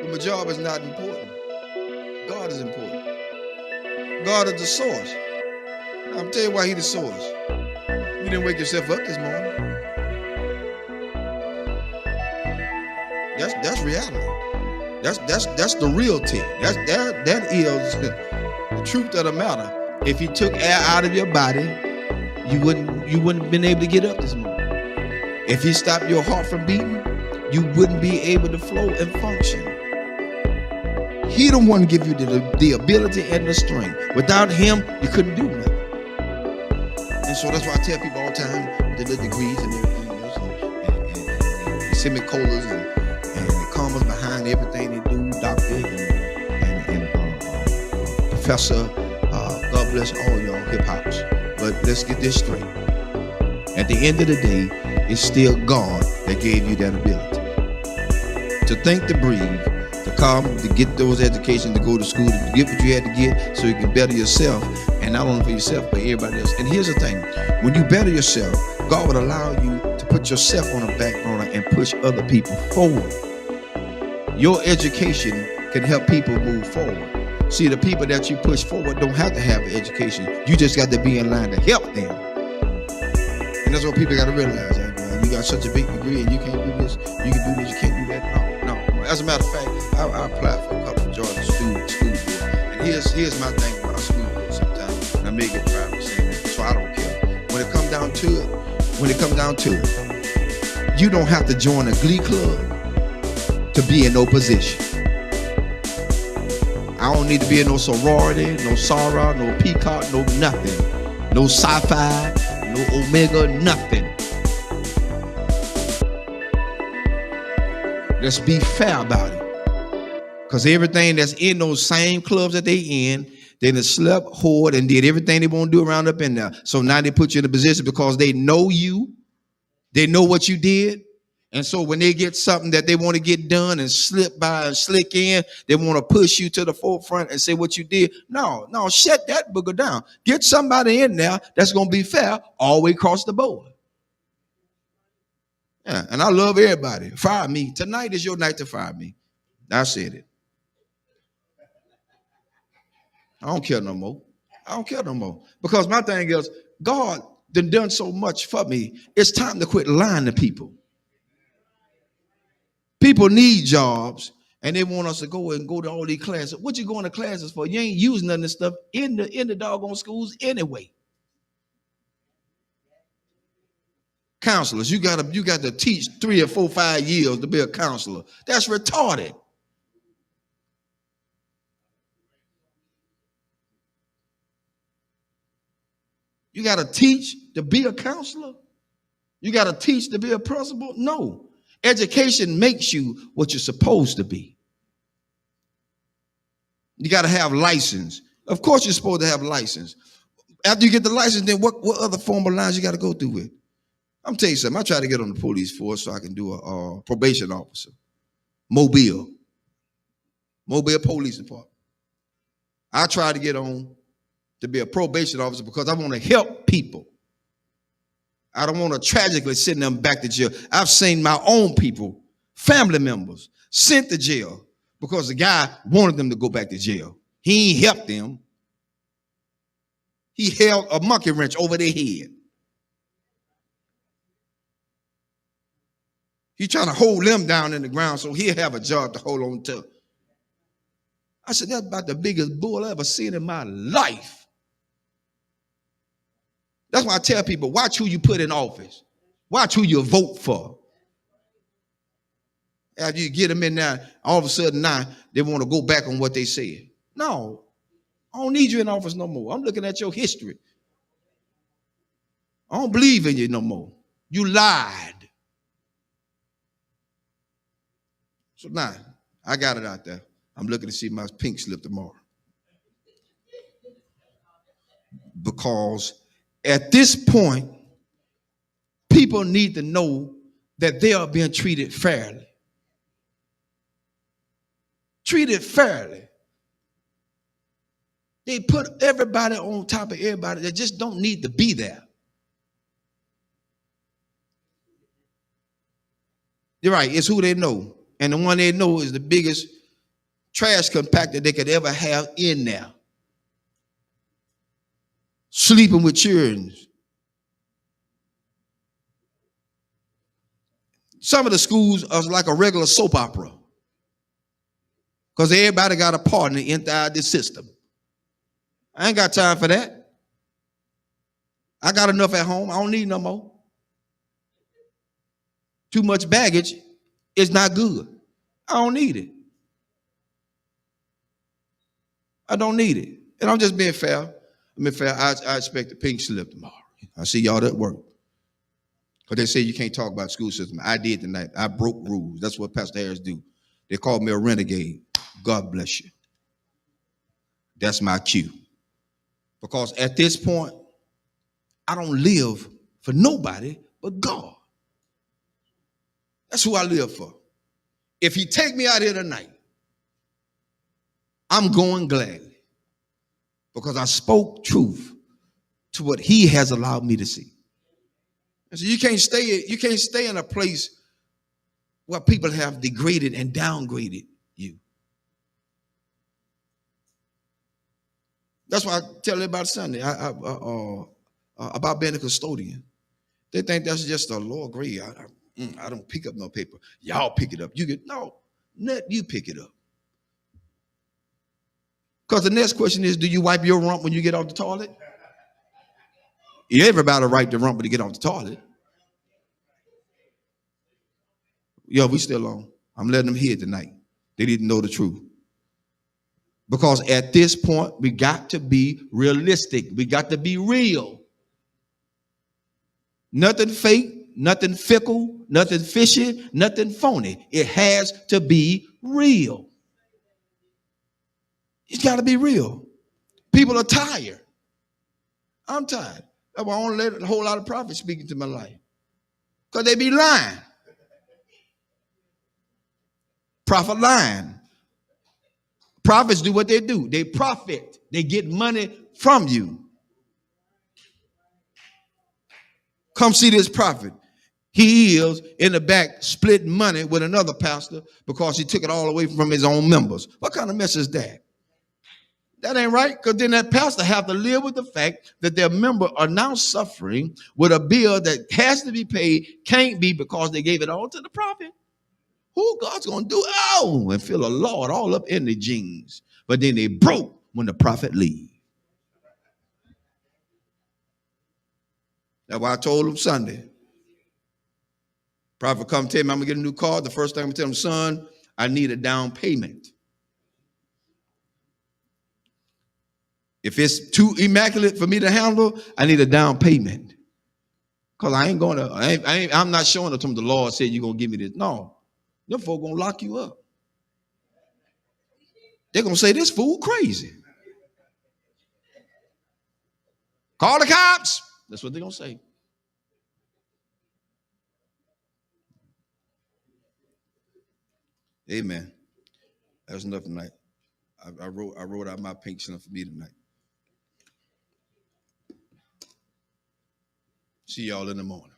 But my job is not important. God is important. God is the source. Now, I'm telling you why He's the source. You didn't wake yourself up this morning. That's reality. That's the real thing. That is the truth of the matter. If He took air out of your body, you wouldn't have been able to get up this morning. If He stopped your heart from beating, you wouldn't be able to flow and function. He the one give you the ability and the strength. Without Him, you couldn't do nothing. And so that's why I tell people all the time with the little degrees and everything else, and semicolons and the commas behind everything they do, doctor and professor. God bless all y'all hip hops. But let's get this straight. At the end of the day, it's still God that gave you that ability to think, to breathe, to come, to get those educations, to go to school, to get what you had to get so you can better yourself, and not only for yourself, but everybody else. And here's the thing, when you better yourself, God would allow you to put yourself on the back burner and push other people forward. Your education can help people move forward. See, the people that you push forward don't have to have an education. You just got to be in line to help them. And that's what people got to realize. You got such a big degree and you can't do this, you can do this, you can't do that. No. As a matter of fact, I applied for a couple of Georgia school board. And here's my thing about school board sometimes. And I may get private saying that, so I don't care. When it comes down to it, you don't have to join a glee club to be in no position. I don't need to be in no sorority, no Sarah, no Peacock, no nothing. No sci-fi, no Omega, nothing. Let's be fair about it. Because everything that's in those same clubs that they in, they done slept, whored, and did everything they want to do around up in there. So now they put you in a position because they know you. They know what you did. And so when they get something that they want to get done and slip by and slick in, they want to push you to the forefront and say what you did. No, shut that booger down. Get somebody in there that's going to be fair all the way across the board. Yeah, and I love everybody. Fire me. Tonight is your night to fire me. I said it. I don't care no more. Because my thing is, God done so much for me. It's time to quit lying to people. People need jobs, and they want us to go to all these classes. What you going to classes for? You ain't using none of this stuff in the doggone schools anyway. Counselors, you got to teach 3 or 4, 5 years to be a counselor. That's retarded. You got to teach to be a counselor? You got to teach to be a principal? No. Education makes you what you're supposed to be. You got to have license. Of course you're supposed to have license. After you get the license, then what other formal lines you got to go through with? I'm telling you something. I try to get on the police force so I can do a probation officer. Mobile Police Department. I try to get on to be a probation officer because I want to help people. I don't want to tragically send them back to jail. I've seen my own people, family members, sent to jail because the guy wanted them to go back to jail. He ain't helped them. He held a monkey wrench over their head. He's trying to hold them down in the ground so he'll have a job to hold on to. I said, that's about the biggest bull I ever seen in my life. That's why I tell people, watch who you put in office. Watch who you vote for. After you get them in there, all of a sudden now they want to go back on what they said. No, I don't need you in office no more. I'm looking at your history. I don't believe in you no more. You lied. So now, I got it out there. I'm looking to see my pink slip tomorrow. Because at this point, people need to know that they are being treated fairly. Treated fairly. They put everybody on top of everybody that just don't need to be there. You're right, it's who they know. And the one they know is the biggest trash compactor they could ever have in there. Sleeping with children. Some of the schools are like a regular soap opera because everybody got a partner inside the system. I ain't got time for that. I got enough at home. I don't need no more. Too much baggage is not good. I don't need it. I don't need it. And I'm just being fair. I expect a pink slip tomorrow. I see y'all at work. Because they say you can't talk about school system. I did tonight. I broke rules. That's what Pastor Harris do. They called me a renegade. God bless you. That's my cue. Because at this point, I don't live for nobody but God. That's who I live for. If he take me out here tonight, I'm going gladly. Because I spoke truth to what he has allowed me to see. And so you can't stay in a place where people have degraded and downgraded you. That's why I tell everybody Sunday about being a custodian. They think that's just a lower grade. I don't pick up no paper. Y'all pick it up. You pick it up. Because the next question is, do you wipe your rump when you get off the toilet? Everybody wipe the rump when you get off the toilet. Yo, we still on. I'm letting them hear tonight. They didn't know the truth. Because at this point, we got to be realistic. We got to be real. Nothing fake, nothing fickle, nothing fishy, nothing phony. It has to be real. It's got to be real. People are tired. I'm tired. That's why I don't let a whole lot of prophets speak into my life. Because they be lying. Prophet lying. Prophets do what they do. They profit. They get money from you. Come see this prophet. He is in the back splitting money with another pastor because he took it all away from his own members. What kind of mess is that? That ain't right, because then that pastor have to live with the fact that their members are now suffering with a bill that has to be paid, can't be because they gave it all to the prophet. Who God's going to do? Oh, and feel a Lord all up in the jeans. But then they broke when the prophet leave. That's why I told him Sunday. Prophet come tell me I'm going to get a new car. The first thing I'm going to tell him, son, I need a down payment. If it's too immaculate for me to handle, I need a down payment. Because I ain't going to, I'm not showing it to him. The Lord said you're going to give me this. No. Them folk going to lock you up. They're going to say this fool crazy. Call the cops. That's what they're going to say. Amen. That's enough tonight. I wrote out my pink slip for me tonight. See y'all in the morning.